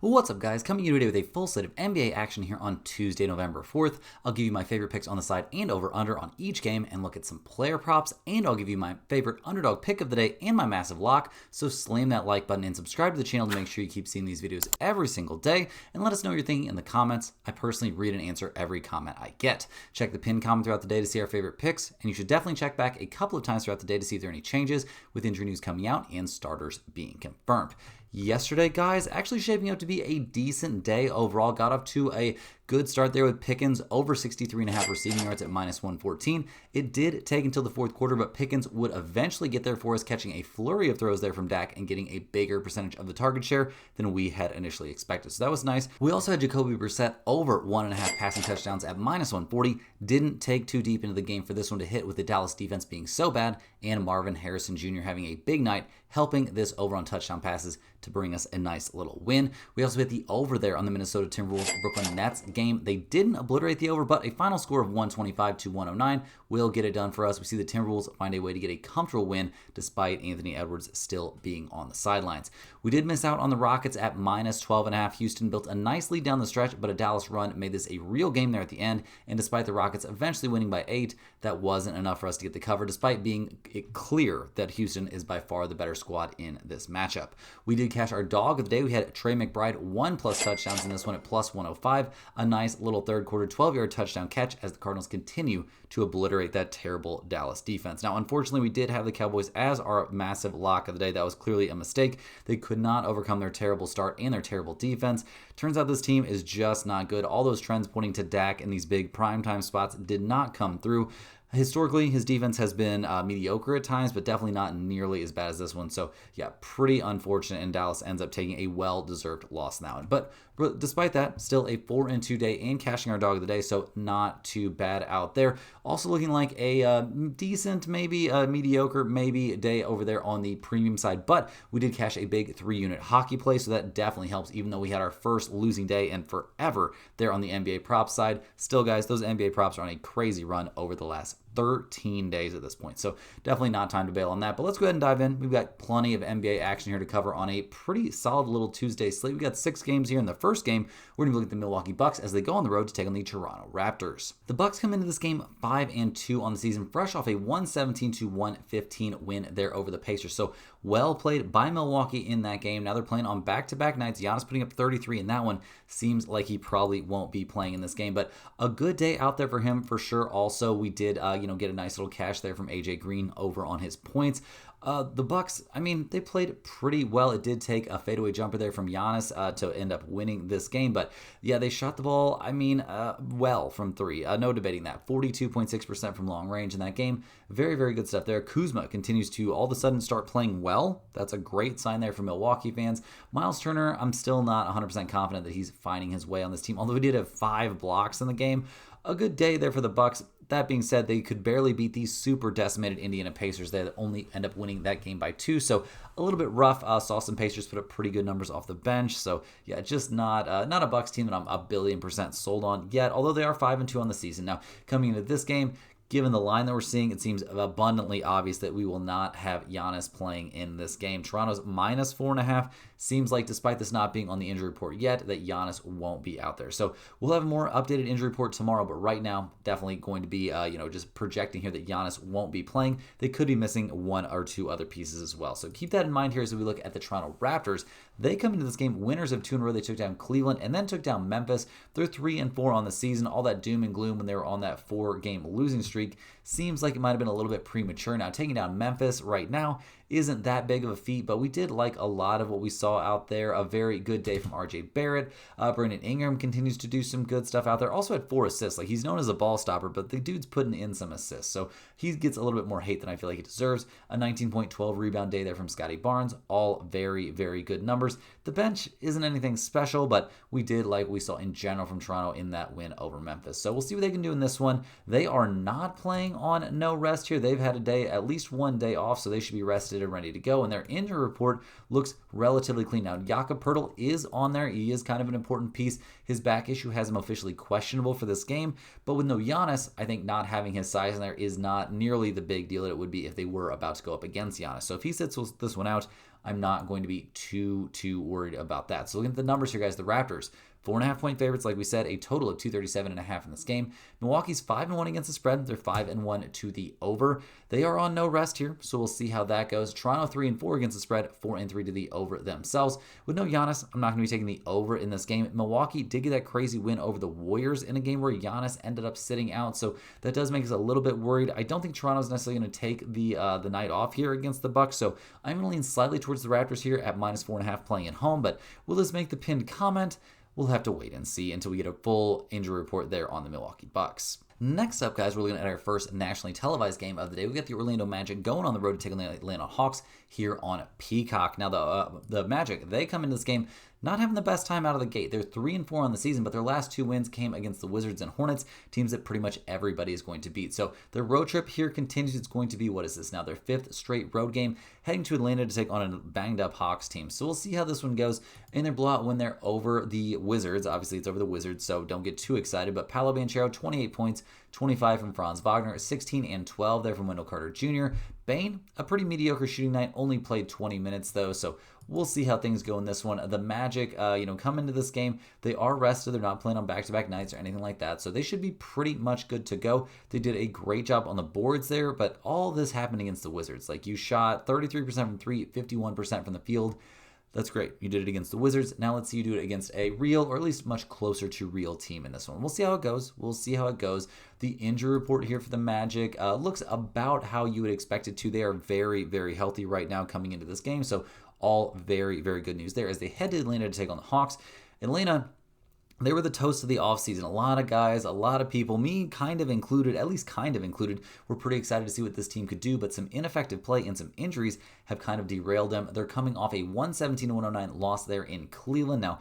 What's up, guys? Coming to you today with a full slate of NBA action here on Tuesday, November 4th. I'll give you my favorite picks on the side and over-under on each game and look at some player props, and I'll give you my favorite underdog pick of the day and my massive lock. So slam that like button and subscribe to the channel to make sure you keep seeing these videos every single day, and let us know what you're thinking in the comments. I personally read and answer every comment I get. Check the pinned comment throughout the day to see our favorite picks, and you should definitely check back a couple of times throughout the day to see if there are any changes with injury news coming out and starters being confirmed. Yesterday, guys, actually shaping up to be a decent day overall. Got off to a good start there with Pickens over 63.5 receiving yards at -114. It did take until the fourth quarter, but Pickens would eventually get there for us, catching a flurry of throws there from Dak and getting a bigger percentage of the target share than we had initially expected. So that was nice. We also had Jacoby Brissett over 1.5 passing touchdowns at -140. Didn't take too deep into the game for this one to hit, with the Dallas defense being so bad and Marvin Harrison Jr. having a big night, helping this over on touchdown passes to bring us a nice little win. We also hit the over there on the Minnesota Timberwolves Brooklyn Nets game. They didn't obliterate the over, but a final score of 125 to 109 will get it done for us. We see the Timberwolves find a way to get a comfortable win despite Anthony Edwards still being on the sidelines. We did miss out on the Rockets at -12.5. Houston built a nice lead down the stretch, but a Dallas run made this a real game there at the end, and despite the Rockets eventually winning by 8, that wasn't enough for us to get the cover, despite being clear that Houston is by far the better squad in this matchup. We did cash our dog of the day. We had Trey McBride 1+ touchdowns in this one at +105. A nice little third quarter 12-yard touchdown catch as the Cardinals continue to obliterate that terrible Dallas defense. Now, unfortunately, we did have the Cowboys as our massive lock of the day. That was clearly a mistake. They could not overcome their terrible start and their terrible defense. Turns out this team is just not good. All those trends pointing to Dak in these big primetime spots did not come through. Historically, his defense has been mediocre at times, but definitely not nearly as bad as this one. So, yeah, pretty unfortunate, and Dallas ends up taking a well-deserved loss now. But despite that, still a 4-2 day and cashing our dog of the day, so not too bad out there. Also looking like a decent, maybe mediocre, maybe day over there on the premium side, but we did cash a big 3-unit hockey play, so that definitely helps, even though we had our first losing day in forever there on the NBA props side. Still, guys, those NBA props are on a crazy run over the last 13 days at this point. So definitely not time to bail on that. But let's go ahead and dive in. We've got plenty of NBA action here to cover on a pretty solid little Tuesday slate. We've got 6 games here. In the first game, we're going to look at the Milwaukee Bucks as they go on the road to take on the Toronto Raptors. The Bucks come into this game 5-2 on the season, fresh off a 117 to 115 win there over the Pacers. So well played by Milwaukee in that game. Now they're playing on back-to-back nights. Giannis putting up 33 in that one. Seems like he probably won't be playing in this game, but a good day out there for him for sure. Also, we did get a nice little cash there from AJ Green over on his points. The Bucks, I mean, they played pretty well. It did take a fadeaway jumper there from Giannis to end up winning this game. But yeah, they shot the ball, well from 3. No debating that. 42.6% from long range in that game. Very, very good stuff there. Kuzma continues to all of a sudden start playing well. That's a great sign there for Milwaukee fans. Miles Turner, I'm still not 100% confident that he's finding his way on this team, although he did have 5 blocks in the game. A good day there for the Bucks. That being said, they could barely beat these super decimated Indiana Pacers there that only end up winning that game by 2. So a little bit rough. Saw some Pacers put up pretty good numbers off the bench. So yeah, just not a Bucks team that I'm 1,000,000,000% sold on yet, although they are 5-2 on the season. Now, coming into this game, given the line that we're seeing, it seems abundantly obvious that we will not have Giannis playing in this game. Toronto's -4.5. Seems like, despite this not being on the injury report yet, that Giannis won't be out there. So we'll have a more updated injury report tomorrow, but right now, definitely going to be, just projecting here that Giannis won't be playing. They could be missing 1 or 2 other pieces as well. So keep that in mind here as we look at the Toronto Raptors. They come into this game winners of 2 in a row. They took down Cleveland and then took down Memphis. They're 3-4 on the season. All that doom and gloom when they were on that 4-game losing streak seems like it might have been a little bit premature. Now, taking down Memphis right now isn't that big of a feat, but we did like a lot of what we saw out there. A very good day from RJ Barrett. Brandon Ingram continues to do some good stuff out there. Also had 4 assists. Like, he's known as a ball stopper, but the dude's putting in some assists. So he gets a little bit more hate than I feel like he deserves. A 19.12 rebound day there from Scotty Barnes. All very, very good numbers. The bench isn't anything special, but we did like what we saw in general from Toronto in that win over Memphis. So we'll see what they can do in this one. They are not playing on no rest here. They've had at least 1 day off, so they should be rested and ready to go. And their injury report looks relatively clean. Now, Jakob Poeltl is on there. He is kind of an important piece. His back issue has him officially questionable for this game, but with no Giannis, I think not having his size in there is not nearly the big deal that it would be if they were about to go up against Giannis. So if he sits this one out, I'm not going to be too worried about that. So looking at the numbers here, guys, the Raptors, 4.5-point favorites, like we said, a total of 237.5 in this game. Milwaukee's 5-1 against the spread. They're 5-1 to the over. They are on no rest here, so we'll see how that goes. Toronto 3-4 against the spread, 4-3 to the over themselves. With no Giannis, I'm not going to be taking the over in this game. Milwaukee did get that crazy win over the Warriors in a game where Giannis ended up sitting out, so that does make us a little bit worried. I don't think Toronto's necessarily going to take the night off here against the Bucks, so I'm going to lean slightly towards the Raptors here at -4.5 playing at home. But will this make the pinned comment? We'll have to wait and see until we get a full injury report there on the Milwaukee Bucks. Next up, guys, we're looking at our first nationally televised game of the day. We got the Orlando Magic going on the road to take on the Atlanta Hawks here on Peacock. Now, the Magic, they come into this game not having the best time out of the gate. They're 3-4 on the season, but their last 2 wins came against the Wizards and Hornets, teams that pretty much everybody is going to beat. So their road trip here continues. It's going to be, what is this now, their 5th straight road game, heading to Atlanta to take on a banged-up Hawks team. So we'll see how this one goes in their blowout when they're over the Wizards. Obviously, it's over the Wizards, so don't get too excited. But Paolo Banchero, 28 points, 25 from Franz Wagner, 16 and 12 there from Wendell Carter Jr. Bane, a pretty mediocre shooting night, only played 20 minutes though, so we'll see how things go in this one. The Magic, come into this game, they are rested. They're not playing on back-to-back nights or anything like that, so they should be pretty much good to go. They did a great job on the boards there, but all this happened against the Wizards. Like, you shot 33% from 3, 51% from the field. That's great. You did it against the Wizards. Now let's see you do it against a real, or at least much closer to real team in this one. We'll see how it goes. The injury report here for the Magic looks about how you would expect it to. They are very, very healthy right now coming into this game. So all very, very good news there as they head to Atlanta to take on the Hawks. Atlanta, they were the toast of the offseason. A lot of guys, a lot of people, me kind of included, were pretty excited to see what this team could do, but some ineffective play and some injuries have kind of derailed them. They're coming off a 117-109 loss there in Cleveland. Now,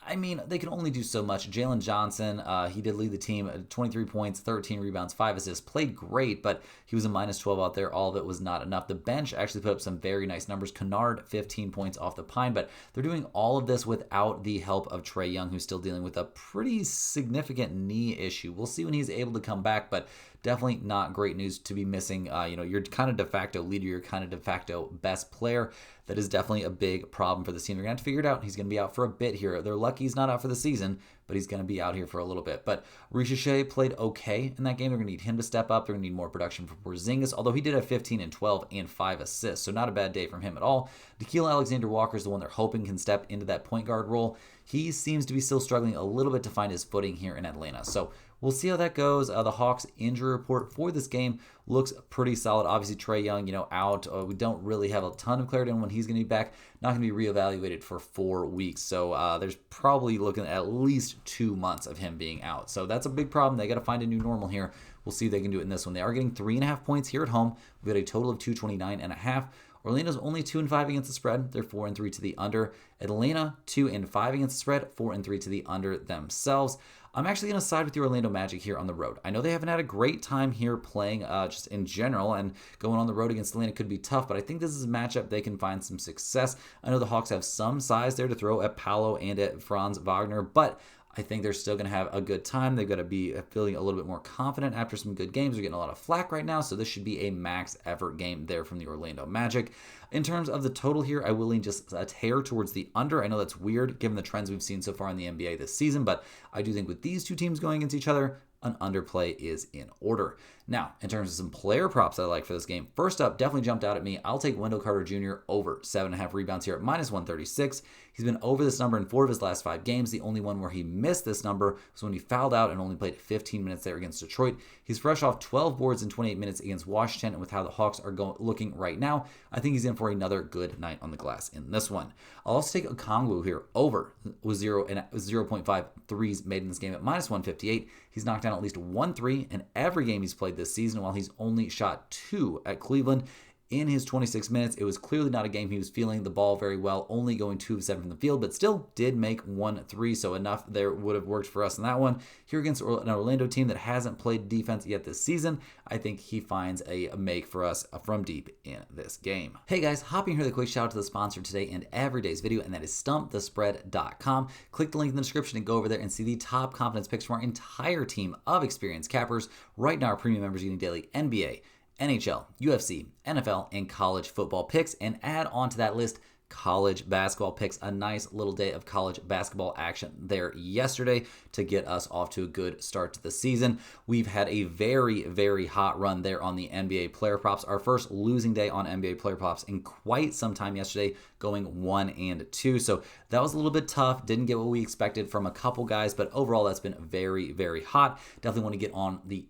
I mean, they can only do so much. Jalen Johnson, he did lead the team, 23 points, 13 rebounds, 5 assists, played great, but he was a -12 out there. All of it was not enough. The bench actually put up some very nice numbers. Kennard, 15 points off the pine, but they're doing all of this without the help of Trae Young, who's still dealing with a pretty significant knee issue. We'll see when he's able to come back, but definitely not great news to be missing, your kind of de facto leader, your kind of de facto best player. That is definitely a big problem for this team. They're going to have to figure it out. He's going to be out for a bit here. They're lucky he's not out for the season, but he's going to be out here for a little bit. But Richache played okay in that game. They're going to need him to step up. They're going to need more production from Porzingis, although he did have 15 and 12 and 5 assists, so not a bad day from him at all. Nickeil Alexander-Walker is the one they're hoping can step into that point guard role. He seems to be still struggling a little bit to find his footing here in Atlanta. So we'll see how that goes. The Hawks injury report for this game looks pretty solid. Obviously, Trae Young, out. We don't really have a ton of clarity on when he's going to be back. Not going to be reevaluated for 4 weeks. So there's probably looking at least 2 months of him being out. So that's a big problem. They got to find a new normal here. We'll see if they can do it in this one. They are getting 3.5 points here at home. We've got a total of 229.5. Orlando's only 2-5 against the spread. They're 4-3 to the under. Atlanta, 2-5 against the spread, 4-3 to the under themselves. I'm actually going to side with the Orlando Magic here on the road. I know they haven't had a great time here playing just in general, and going on the road against Atlanta could be tough, but I think this is a matchup they can find some success. I know the Hawks have some size there to throw at Paolo and at Franz Wagner, but I think they're still going to have a good time. They've got to be feeling a little bit more confident after some good games. They're getting a lot of flack right now, so this should be a max effort game there from the Orlando Magic. In terms of the total here, I will lean just a hair towards the under. I know that's weird given the trends we've seen so far in the NBA this season, but I do think with these two teams going against each other, an underplay is in order. Now, in terms of some player props I like for this game, first up, definitely jumped out at me. I'll take Wendell Carter Jr. over 7.5 rebounds here at -136. He's been over this number in 4 of his last 5 games. The only one where he missed this number was when he fouled out and only played 15 minutes there against Detroit. He's fresh off 12 boards in 28 minutes against Washington, and with how the Hawks are looking right now, I think he's in for another good night on the glass in this one. I'll also take Okongwu here over with 0.5 threes made in this game at -158. He's knocked down at least 1 3 in every game he's played this season, while he's only shot 2 at Cleveland. In his 26 minutes, it was clearly not a game he was feeling the ball very well, only going 2 of 7 from the field, but still did make 1 3, so enough there would have worked for us in that one. Here against an Orlando team that hasn't played defense yet this season, I think he finds a make for us from deep in this game. Hey guys, hopping here with a quick shout out to the sponsor today and every day's video, and that is StumpTheSpread.com. Click the link in the description and go over there and see the top confidence picks from our entire team of experienced cappers. Right now, our premium members are getting daily NBA, NHL, UFC, NFL, and college football picks, and add on to that list college basketball picks. A nice little day of college basketball action there yesterday to get us off to a good start to the season. We've had a very, very hot run there on the NBA player props. Our first losing day on NBA player props in quite some time yesterday, going 1-2. So that was a little bit tough. Didn't get what we expected from a couple guys, but overall that's been very, very hot. Definitely want to get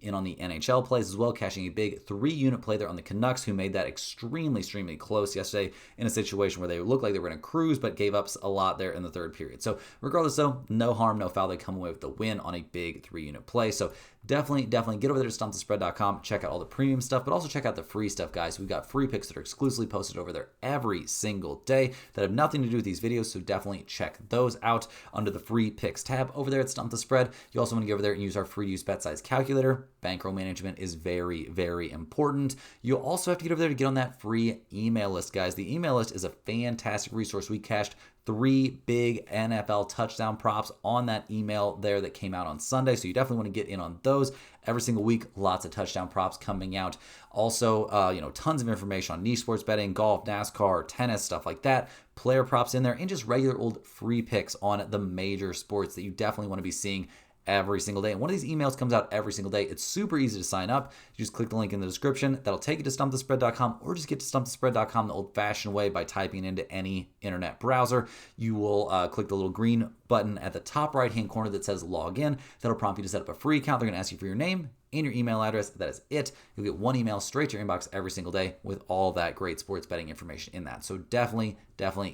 in on the NHL plays as well, cashing a big 3-unit play there on the Canucks, who made that extremely close yesterday in a situation where they looked like they were going to cruise, but gave up a lot there in the third period. So regardless though, no harm, no foul. They come away with the win on a big 3-unit play. So definitely get over there to stumpthespread.com, check out all the premium stuff, but also check out the free stuff, guys. We've got free picks that are exclusively posted over there every single day that have nothing to do with these videos, so definitely check those out under the free picks tab over there at Stump The Spread. You also want to get over there and use our free use bet size calculator. Bankroll management is very, very important. You'll also have to get over there to get on that free email list, guys. The email list is a fantastic resource. We cashed 3 big NFL touchdown props on that email there that came out on Sunday. So you definitely want to get in on those every single week. Lots of touchdown props coming out. Also, tons of information on niche sports betting, golf, NASCAR, tennis, stuff like that. Player props in there, and just regular old free picks on the major sports that you definitely want to be seeing every single day. And one of these emails comes out every single day. It's super easy to sign up. You just click the link in the description. That'll take you to stumpthespread.com, or just get to stumpthespread.com the old-fashioned way by typing into any internet browser. You will click the little green button at the top right-hand corner that says log in. That'll prompt you to set up a free account. They're going to ask you for your name and your email address. That is it. You'll get one email straight to your inbox every single day with all that great sports betting information in that. So definitely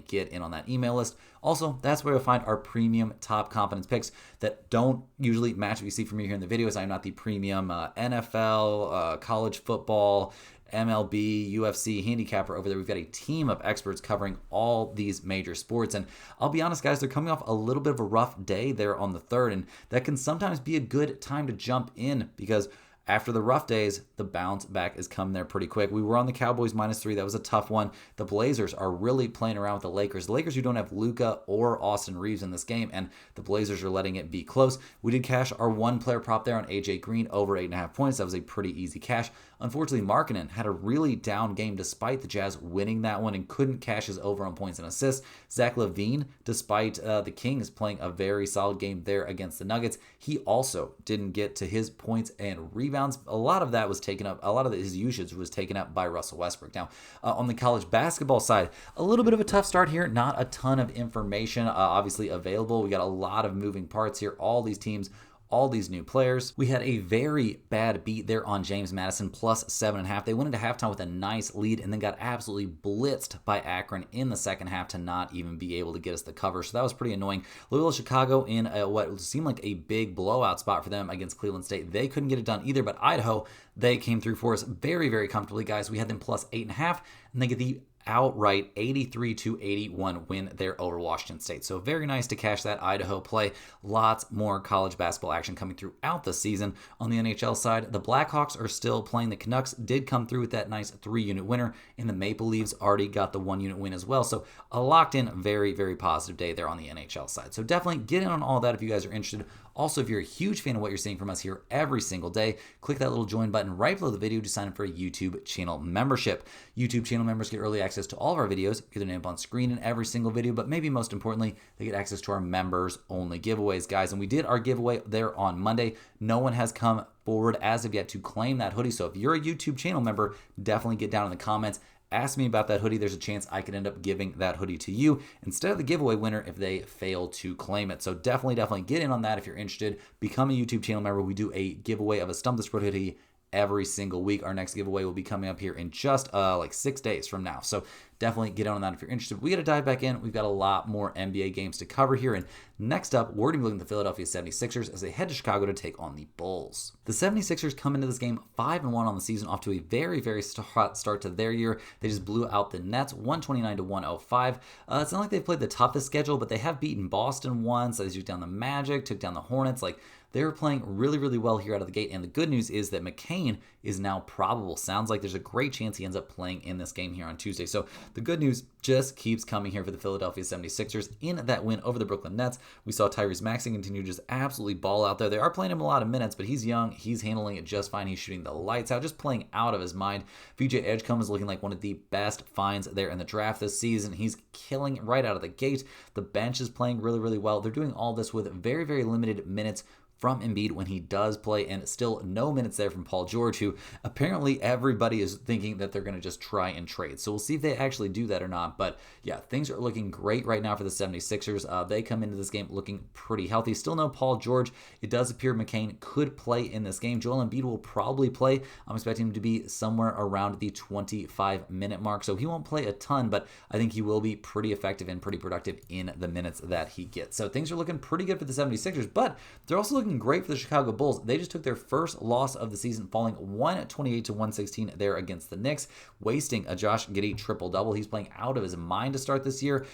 get in on that email list. Also, that's where you'll find our premium top confidence picks that don't usually match what you see from me here in the videos. I'm not the premium NFL, college football, MLB, UFC handicapper over there. We've got a team of experts covering all these major sports. And I'll be honest, guys, they're coming off a little bit of a rough day there on the 3rd. And that can sometimes be a good time to jump in, because after the rough days, the bounce back is coming there pretty quick. We were on the Cowboys -3. That was a tough one. The Blazers are really playing around with the Lakers. The Lakers who don't have Luka or Austin Reeves in this game, and the Blazers are letting it be close. We did cash our 1-player prop there on AJ Green over 8.5 points. That was a pretty easy cash. Unfortunately, Markkanen had a really down game despite the Jazz winning that one and couldn't cash his over on points and assists. Zach LaVine, despite the Kings playing a very solid game there against the Nuggets, he also didn't get to his points and rebounds. A lot of that was taken up. A lot of his usage was taken up by Russell Westbrook. Now, on the college basketball side, a little bit of a tough start here. Not a ton of information obviously available. We got a lot of moving parts here. All these teams, all these new players. We had a very bad beat there on James Madison, +7.5. They went into halftime with a nice lead and then got absolutely blitzed by Akron in the second half to not even be able to get us the cover. So that was pretty annoying. Loyola Chicago in what seemed like a big blowout spot for them against Cleveland State. They couldn't get it done either, but Idaho, they came through for us very, very comfortably, guys. We had them +8.5, and they get the outright 83-81 win there over Washington State. So very nice to cash that Idaho play. Lots more college basketball action coming throughout the season. On the NHL side, the Blackhawks are still playing. The Canucks did come through with that nice 3-unit winner, and the Maple Leafs already got the 1-unit win as well. So a locked in, very, very positive day there on the NHL side. So definitely get in on all that if you guys are interested. Also, if you're a huge fan of what you're seeing from us here every single day, click that little join button right below the video to sign up for a YouTube channel membership. YouTube channel members get early access to all of our videos, get their name up on screen in every single video, but maybe most importantly, they get access to our members only giveaways, guys. And we did our giveaway there on Monday. No one has come forward as of yet to claim that hoodie. So if you're a YouTube channel member, definitely get down in the comments. Ask me about that hoodie. There's a chance I could end up giving that hoodie to you instead of the giveaway winner if they fail to claim it. So definitely get in on that if you're interested. Become a YouTube channel member. We do a giveaway of a Stump The Spread hoodie every single week. Our next giveaway will be coming up here in just like 6 days from now. So definitely get on that if you're interested. We got to dive back in. We've got a lot more NBA games to cover here. And next up, we're going to be looking at the Philadelphia 76ers as they head to Chicago to take on the Bulls. The 76ers come into this game 5-1 on the season, off to a very, very hot start to their year. They just blew out the Nets 129-105. It's not like they've played the toughest schedule, but they have beaten Boston once. They took down the Magic, took down the Hornets. They were playing really, really well here out of the gate. And the good news is that McCain is now probable. Sounds like there's a great chance he ends up playing in this game here on Tuesday. So the good news just keeps coming here for the Philadelphia 76ers in that win over the Brooklyn Nets. We saw Tyrese Maxey continue to just absolutely ball out there. They are playing him a lot of minutes, but he's young. He's handling it just fine. He's shooting the lights out, just playing out of his mind. VJ Edgecombe is looking like one of the best finds there in the draft this season. He's killing it right out of the gate. The bench is playing really, really well. They're doing all this with very, very limited minutes from Embiid when he does play, and still no minutes there from Paul George, who apparently everybody is thinking that they're going to just try and trade. So we'll see if they actually do that or not. But yeah, things are looking great right now for the 76ers. They come into this game looking pretty healthy. Still no Paul George. It does appear McCain could play in this game. Joel Embiid will probably play. I'm expecting him to be somewhere around the 25-minute mark. So he won't play a ton, but I think he will be pretty effective and pretty productive in the minutes that he gets. So things are looking pretty good for the 76ers, but they're also looking great for the Chicago Bulls. They just took their first loss of the season, falling 128 to 116 there against the Knicks, wasting a Josh Giddey triple-double. He's playing out of his mind to start this year.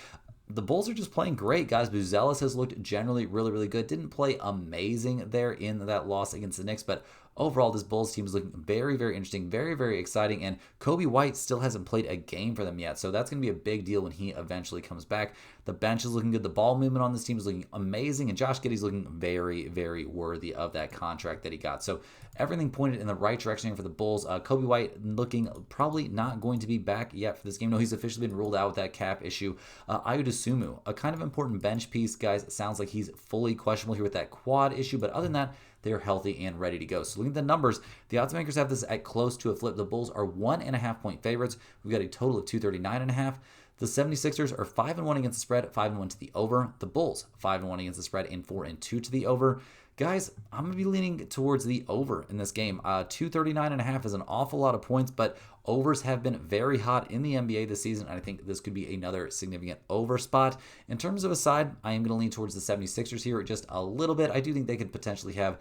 The Bulls are just playing great, guys. Buzelis has looked generally really, really good. Didn't play amazing there in that loss against the Knicks, but overall, this Bulls team is looking very, very interesting, very, very exciting, and Kobe White still hasn't played a game for them yet, so that's going to be a big deal when he eventually comes back. The bench is looking good. The ball movement on this team is looking amazing, and Josh Giddey's looking very, very worthy of that contract that he got. So everything pointed in the right direction here for the Bulls. Kobe White looking probably not going to be back yet for this game. No, he's officially been ruled out with that cap issue. Ayo Dosunmu, a kind of important bench piece, guys. It sounds like he's fully questionable here with that quad issue, but other than that, they're healthy and ready to go. So looking at the numbers, the odds makers have this at close to a flip. The Bulls are 1.5-point favorites. We've got a total of 239.5. The 76ers are 5-1 against the spread, 5-1 to the over. The Bulls, 5-1 against the spread and 4-2 to the over. Guys, I'm going to be leaning towards the over in this game. 239.5 is an awful lot of points, but overs have been very hot in the NBA this season, and I think this could be another significant over spot. In terms of a side, I am going to lean towards the 76ers here just a little bit. I do think they could potentially have,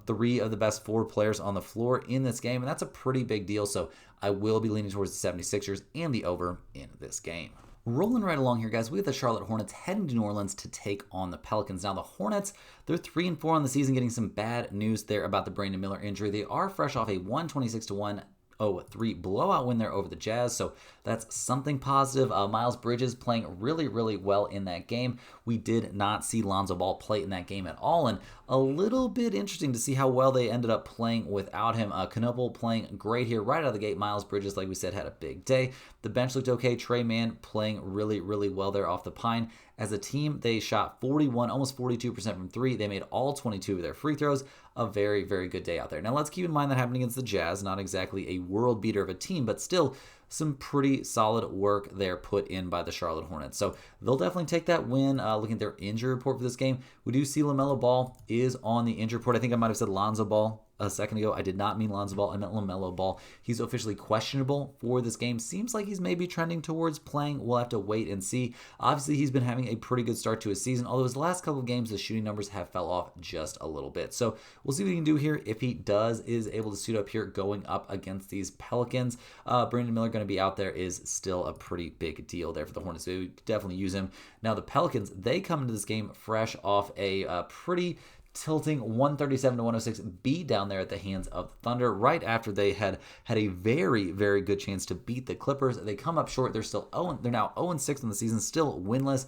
3 of the best 4 players on the floor in this game, and that's a pretty big deal, so I will be leaning towards the 76ers and the over in this game. Rolling right along here, guys, we have the Charlotte Hornets heading to New Orleans to take on the Pelicans. Now, the Hornets, they're 3-4 on the season, getting some bad news there about the Brandon Miller injury. They are fresh off a 126 to 103 blowout win there over the Jazz, so that's something positive. Miles Bridges playing really, really well in that game. We did not see Lonzo Ball play in that game at all, and a little bit interesting to see how well they ended up playing without him. Knoble playing great here right out of the gate. Miles Bridges, like we said, had a big day. The bench looked okay. Trey Mann playing really, really well there off the pine. As a team, they shot 41, almost 42% from 3. They made all 22 of their free throws. A very, very good day out there. Now, let's keep in mind that happened against the Jazz. Not exactly a world beater of a team, but still some pretty solid work there put in by the Charlotte Hornets. So they'll definitely take that win. Looking at their injury report for this game, we do see LaMelo Ball is on the injury report. I think I might have said Lonzo Ball a second ago. I did not mean Lonzo Ball. I meant LaMelo Ball. He's officially questionable for this game. Seems like he's maybe trending towards playing. We'll have to wait and see. Obviously, he's been having a pretty good start to his season, although his last couple of games, the shooting numbers have fell off just a little bit. So we'll see what he can do here. If he is able to suit up here going up against these Pelicans, Brandon Miller going to be out there is still a pretty big deal there for the Hornets. So we definitely use him. Now, the Pelicans, they come into this game fresh off a pretty tilting 137 to 106 beat down there at the hands of the Thunder right after they had a very, very good chance to beat the Clippers. They come up short. They're now 0-6 in the season, still winless.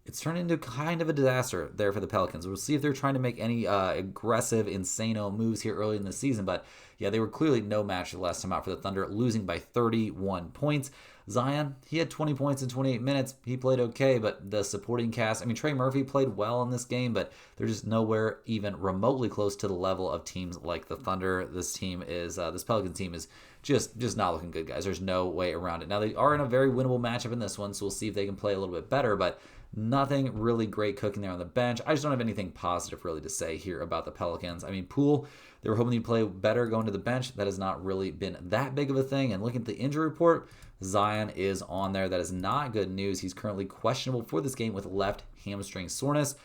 It's turned into kind of a disaster there for the Pelicans. We'll see if they're trying to make any aggressive, insano moves here early in the season. But yeah, they were clearly no match the last time out for the Thunder, losing by 31 points. Zion, he had 20 points in 28 minutes. He played okay, but the supporting cast, Trey Murphy played well in this game, but they're just nowhere even remotely close to the level of teams like the Thunder. This Pelicans team is just not looking good, guys. There's no way around it. Now, they are in a very winnable matchup in this one, so we'll see if they can play a little bit better, but nothing really great cooking there on the bench. I just don't have anything positive really to say here about the Pelicans. Poole, they were hoping he'd play better going to the bench. That has not really been that big of a thing. And looking at the injury report, Zion is on there. That is not good news. He's currently questionable for this game with left hamstring soreness.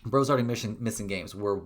Bro's already missing games. We're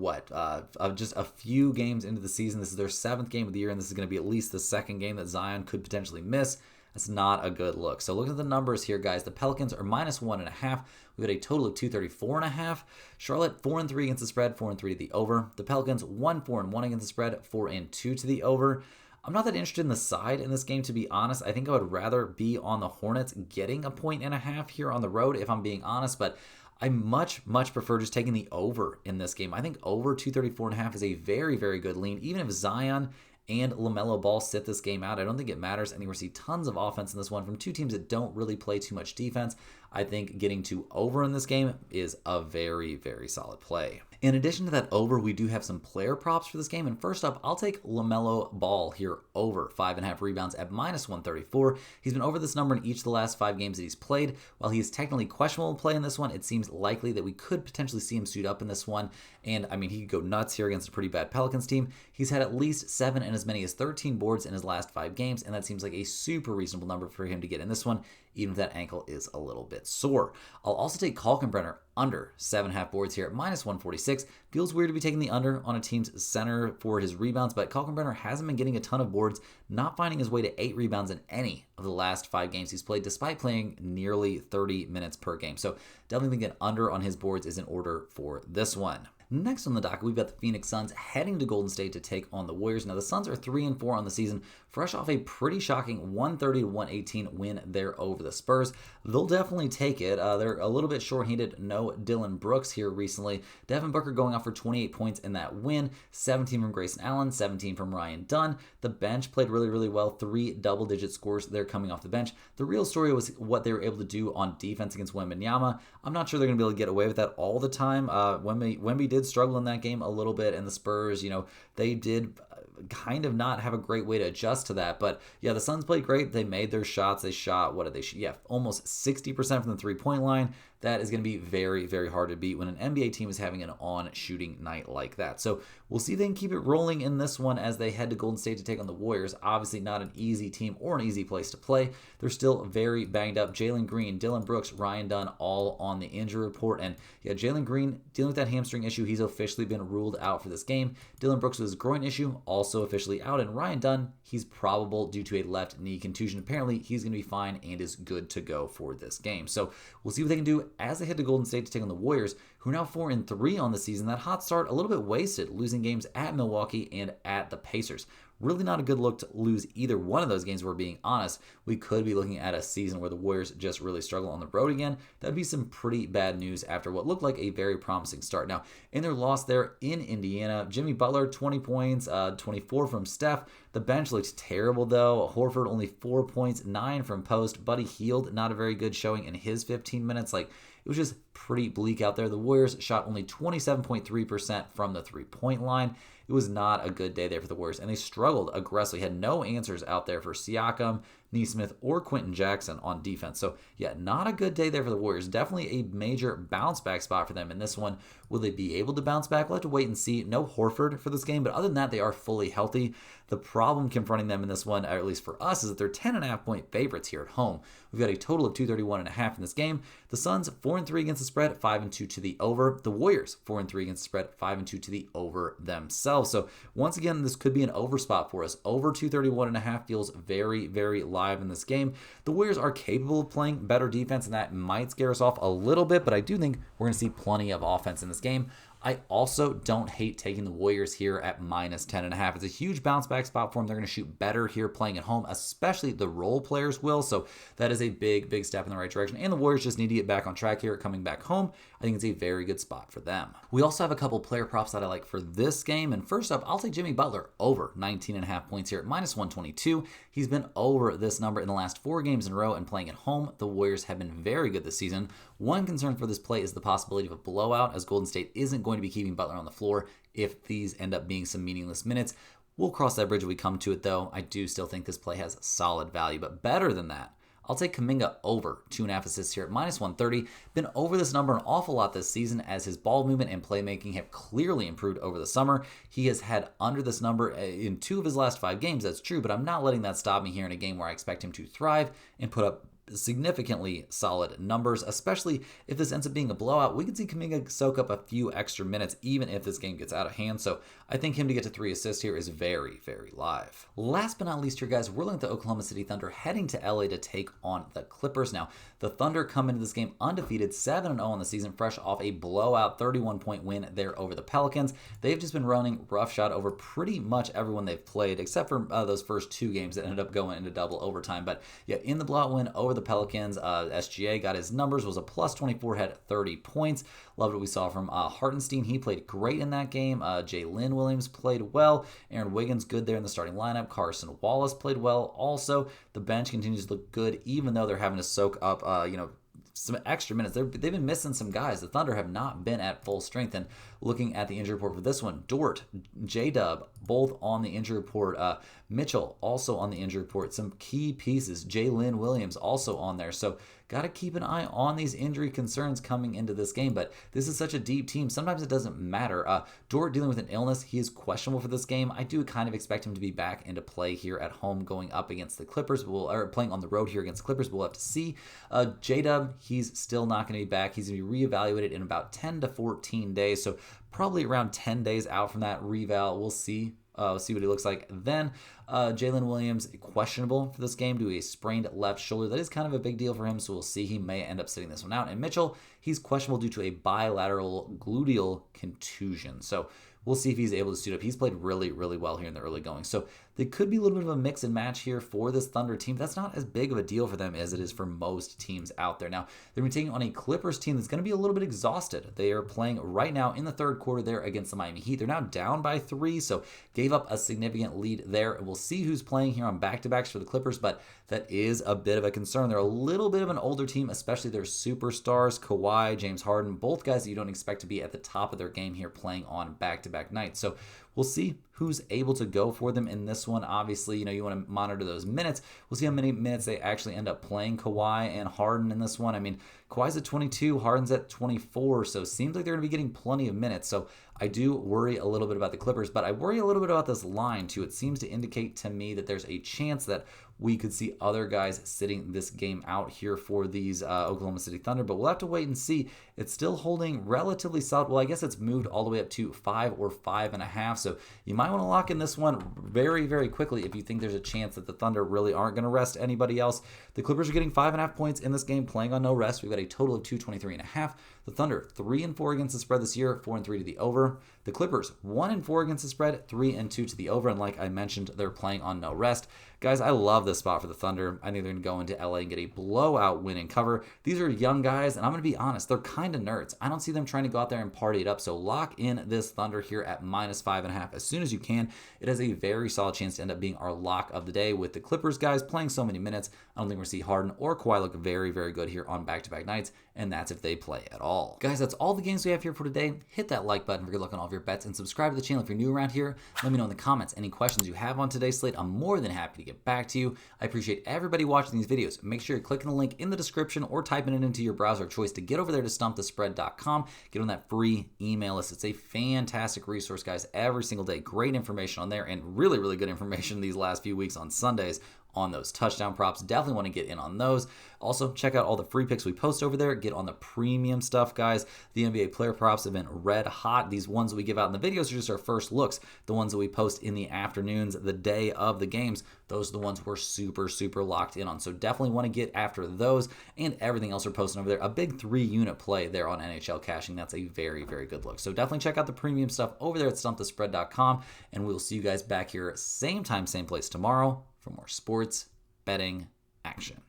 just a few games into the season. This is their 7th game of the year, and this is going to be at least the 2nd game that Zion could potentially miss. That's not a good look. So looking at the numbers here, guys, the Pelicans are -1.5. We got a total of 234.5. Charlotte 4-3 against the spread, 4-3 to the over. The Pelicans 1-4-1 against the spread, 4-2 to the over. I'm not that interested in the side in this game, to be honest. I think I would rather be on the Hornets getting 1.5 points here on the road, if I'm being honest, but I much prefer just taking the over in this game. I think over 234.5 is a very, very good lean. Even if Zion and LaMelo Ball sit this game out, I don't think it matters. I think we're going to see tons of offense in this one from two teams that don't really play too much defense. I think getting to over in this game is a very, very solid play. In addition to that over, we do have some player props for this game. And first up, I'll take LaMelo Ball here over 5.5 rebounds at -134. He's been over this number in each of the last 5 games that he's played. While he is technically questionable to play in this one, it seems likely that we could potentially see him suit up in this one. And I mean, he could go nuts here against a pretty bad Pelicans team. He's had at least 7 and as many as 13 boards in his last 5 games. And that seems like a super reasonable number for him to get in this one, even if that ankle is a little bit sore. I'll also take Kalkbrenner under 7.5 boards here at -146. Feels weird to be taking the under on a team's center for his rebounds, but Kalkbrenner hasn't been getting a ton of boards, not finding his way to 8 rebounds in any of the last 5 games he's played, despite playing nearly 30 minutes per game. So definitely think an under on his boards is in order for this one. Next on the docket, we've got the Phoenix Suns heading to Golden State to take on the Warriors. Now, the Suns are 3-4 on the season, fresh off a pretty shocking 130-118 win there over the Spurs. They'll definitely take it. They're a little bit short-handed. No Dylan Brooks here recently. Devin Booker going off for 28 points in that win, 17 from Grayson Allen, 17 from Ryan Dunn. The bench played really, really well. 3 double-digit scores there coming off the bench. The real story was what they were able to do on defense against Wembanyama. I'm not sure they're going to be able to get away with that all the time. Wemby did struggle in that game a little bit, and the Spurs, they did kind of not have a great way to adjust to that. But yeah, the Suns played great. They made their shots. They shot, what did they shoot? Yeah, almost 60% from the three-point line. That is going to be very, very hard to beat when an NBA team is having an on-shooting night like that. So we'll see if they can keep it rolling in this one as they head to Golden State to take on the Warriors. Obviously not an easy team or an easy place to play. They're still very banged up. Jalen Green, Dylan Brooks, Ryan Dunn, all on the injury report. And yeah, Jalen Green dealing with that hamstring issue. He's officially been ruled out for this game. Dylan Brooks with his groin issue, also officially out. And Ryan Dunn, he's probable due to a left knee contusion. Apparently, he's going to be fine and is good to go for this game. So we'll see what they can do as they head to Golden State to take on the Warriors, who are now 4-3 on the season. That hot start a little bit wasted, losing games at Milwaukee and at the Pacers. Really not a good look to lose either one of those games, if we're being honest. We could be looking at a season where the Warriors just really struggle on the road again. That'd be some pretty bad news after what looked like a very promising start. Now, in their loss there in Indiana, Jimmy Butler, 20 points, 24 from Steph. The bench looks terrible, though. Horford, only 4 points, 9 from post. Buddy Hield, not a very good showing in his 15 minutes. It was just pretty bleak out there. The Warriors shot only 27.3% from the three-point line. It was not a good day there for the Warriors, and they struggled aggressively. Had no answers out there for Siakam, Nesmith, or Quentin Jackson on defense. So, yeah, not a good day there for the Warriors. Definitely a major bounce-back spot for them in this one. Will they be able to bounce back? We'll have to wait and see. No Horford for this game, but other than that, they are fully healthy. The problem confronting them in this one, or at least for us, is that they're 10.5-point favorites here at home. We've got a total of 231.5 in this game. The Suns, 4-3 against the spread, 5-2 to the over. The Warriors, 4-3 against the spread, 5-2 to the over themselves. So, once again, this could be an over spot for us. Over 231.5 feels very, very live in this game. The Warriors are capable of playing better defense, and that might scare us off a little bit, but I do think we're going to see plenty of offense in this game. I also don't hate taking the Warriors here at -10.5. It's a huge bounce back spot for them. They're going to shoot better here playing at home, especially the role players will. So that is a big, big step in the right direction. And the Warriors just need to get back on track here coming back home. I think it's a very good spot for them. We also have a couple player props that I like for this game. And first up, I'll take Jimmy Butler over 19.5 points here at -122. He's been over this number in the last 4 games in a row and playing at home. The Warriors have been very good this season. One concern for this play is the possibility of a blowout, as Golden State isn't going to be keeping Butler on the floor if these end up being some meaningless minutes. We'll cross that bridge when we come to it, though. I do still think this play has solid value, but better than that, I'll take Kuminga over 2.5 assists here at -130. Been over this number an awful lot this season as his ball movement and playmaking have clearly improved over the summer. He has had under this number in 2 of his last 5 games, that's true, but I'm not letting that stop me here in a game where I expect him to thrive and put up significantly solid numbers, especially if this ends up being a blowout. We could see Kuminga soak up a few extra minutes even if this game gets out of hand. So I think him to get to 3 assists here is very, very live. Last but not least here, guys, we're looking at the Oklahoma City Thunder heading to LA to take on the Clippers. Now, the Thunder come into this game undefeated, 7-0 on the season, fresh off a blowout 31-point win there over the Pelicans. They've just been running roughshod over pretty much everyone they've played, except for those first 2 games that ended up going into double overtime. But yeah, in the blowout win over for the Pelicans. SGA got his numbers, was a plus 24, had 30 points. Loved what we saw from Hartenstein. He played great in that game. Jalen Williams played well. Aaron Wiggins good there in the starting lineup. Carson Wallace played well. Also, the bench continues to look good, even though they're having to soak up, some extra minutes. They've been missing some guys. The Thunder have not been at full strength. And looking at the injury report for this one, Dort, J-Dub, both on the injury report. Mitchell also on the injury report. Some key pieces. Jalen Williams also on there. So got to keep an eye on these injury concerns coming into this game. But this is such a deep team. Sometimes it doesn't matter. Dort dealing with an illness. He is questionable for this game. I do kind of expect him to be back into play here at home going up against the Clippers. Or playing on the road here against the Clippers. We'll have to see. J-Dub, he's still not going to be back. He's going to be reevaluated in about 10 to 14 days. So probably around 10 days out from that reval. We'll see. See what he looks like then. Jalen Williams, questionable for this game due to a sprained left shoulder. That is kind of a big deal for him, so we'll see. He may end up sitting this one out. And Mitchell, he's questionable due to a bilateral gluteal contusion. So we'll see if he's able to suit up. He's played really, really well here in the early going. So there could be a little bit of a mix and match here for this Thunder team. That's not as big of a deal for them as it is for most teams out there. Now, they're taking on a Clippers team that's going to be a little bit exhausted. They are playing right now in the third quarter there against the Miami Heat. They're now down by 3, so gave up a significant lead there. We'll see who's playing here on back-to-backs for the Clippers, but that is a bit of a concern. They're a little bit of an older team, especially their superstars, Kawhi, James Harden, both guys that you don't expect to be at the top of their game here playing on back-to-back nights. So we'll see who's able to go for them in this one. Obviously, you want to monitor those minutes. We'll see how many minutes they actually end up playing Kawhi and Harden in this one. I mean, Kawhi's at 22, Harden's at 24, so it seems like they're going to be getting plenty of minutes. So I do worry a little bit about the Clippers, but I worry a little bit about this line too. It seems to indicate to me that there's a chance that we could see other guys sitting this game out here for these Oklahoma City Thunder, but we'll have to wait and see. It's still holding relatively solid. Well, I guess it's moved all the way up to 5 or 5.5, so you might want to lock in this one very, very quickly if you think there's a chance that the Thunder really aren't going to rest anybody else. The Clippers are getting 5.5 points in this game, playing on no rest. We've got a total of 223.5. The Thunder, 3-4 against the spread this year, 4-3 to the over. The Clippers, 1-4 against the spread, 3-2 to the over. And like I mentioned, they're playing on no rest. Guys, I love this spot for the Thunder. I think they're going to go into LA and get a blowout win and cover. These are young guys, and I'm going to be honest, they're kind of nerds. I don't see them trying to go out there and party it up. So lock in this Thunder here at -5.5 as soon as you can. It has a very solid chance to end up being our lock of the day with the Clippers guys playing so many minutes. I don't think we're going to see Harden or Kawhi look very, very good here on back-to-back nights, and that's if they play at all. Guys, that's all the games we have here for today. Hit that like button for good luck on all of your bets, and subscribe to the channel if you're new around here. Let me know in the comments any questions you have on today's slate. I'm more than happy to get back to you. I appreciate everybody watching these videos. Make sure you're clicking the link in the description or typing it into your browser of choice to get over there to stumpthespread.com. Get on that free email list. It's a fantastic resource, guys, every single day. Great information on there and really, really good information these last few weeks on Sundays on those touchdown props. Definitely want to get in on those. Also, check out all the free picks we post over there. Get on the premium stuff, guys. The NBA player props have been red hot. These ones that we give out in the videos are just our first looks. The ones that we post in the afternoons, the day of the games, those are the ones we're super, super locked in on. So definitely want to get after those and everything else we're posting over there. A big 3-unit play there on NHL cashing. That's a very, very good look. So definitely check out the premium stuff over there at stumpthespread.com. And we'll see you guys back here same time, same place tomorrow for more sports betting action.